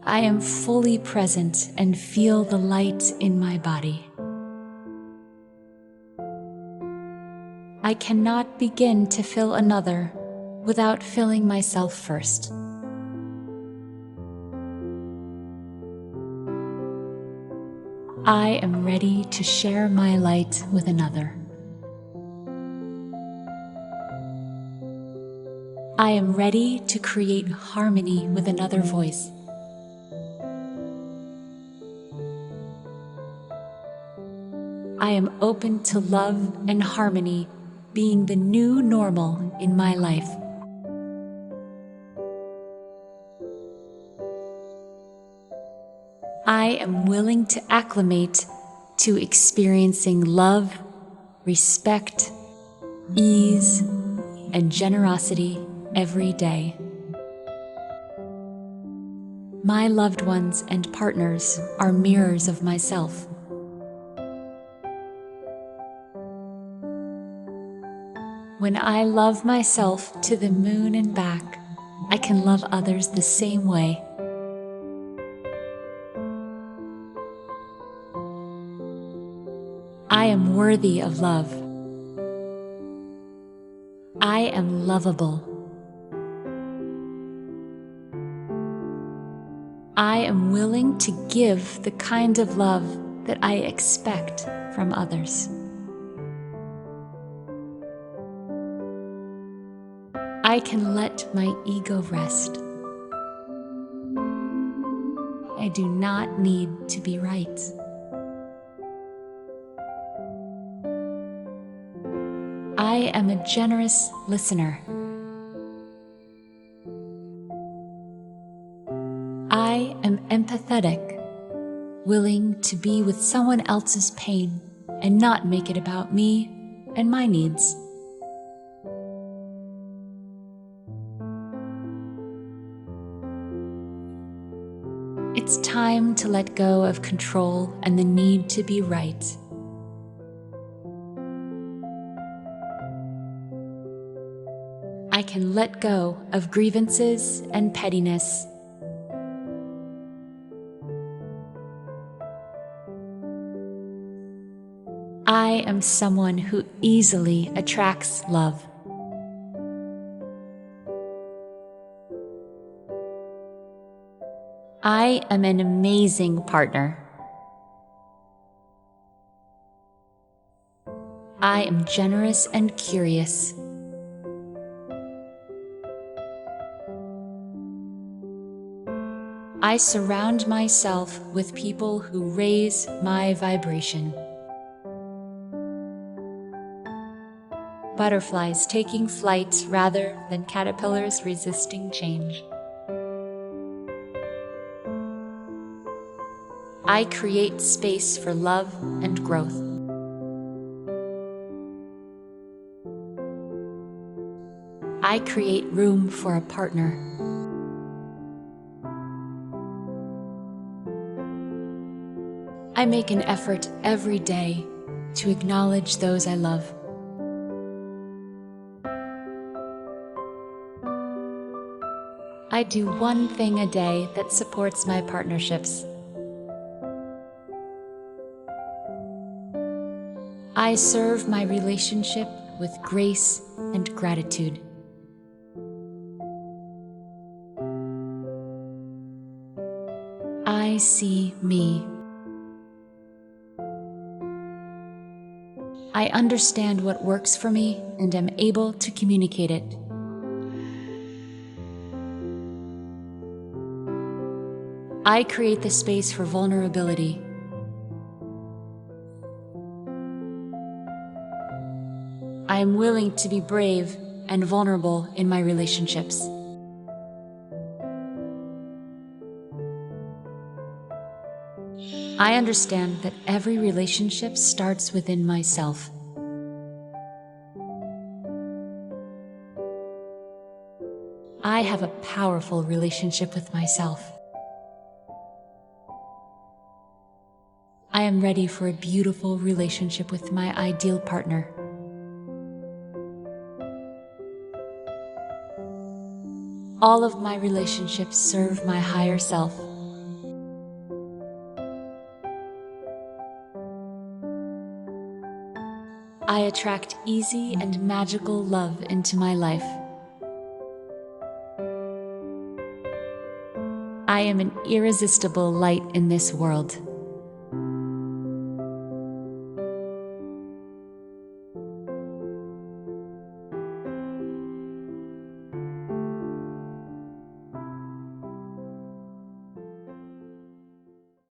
I am fully present and feel the light in my body. I cannot begin to fill another without filling myself first. I am ready to share my light with another. I am ready to create harmony with another voice. I am open to love and harmony being the new normal in my life. I am willing to acclimate to experiencing love, respect, ease, and generosity every day. My loved ones and partners are mirrors of myself. When I love myself to the moon and back, I can love others the same way. I am worthy of love. I am lovable. I am willing to give the kind of love that I expect from others. I can let my ego rest. I do not need to be right. I am a generous listener. I am empathetic, willing to be with someone else's pain and not make it about me and my needs. It's time to let go of control and the need to be right. I can let go of grievances and pettiness. I am someone who easily attracts love. I am an amazing partner. I am generous and curious. I surround myself with people who raise my vibration. Butterflies taking flight rather than caterpillars resisting change. I create space for love and growth. I create room for a partner. I make an effort every day to acknowledge those I love. I do one thing a day that supports my partnerships. I serve my relationship with grace and gratitude. I see me. I understand what works for me and am able to communicate it. I create the space for vulnerability. I am willing to be brave and vulnerable in my relationships. I understand that every relationship starts within myself. I have a powerful relationship with myself. I am ready for a beautiful relationship with my ideal partner. All of my relationships serve my higher self I attract easy and magical love into my life. I am an irresistible light in this world.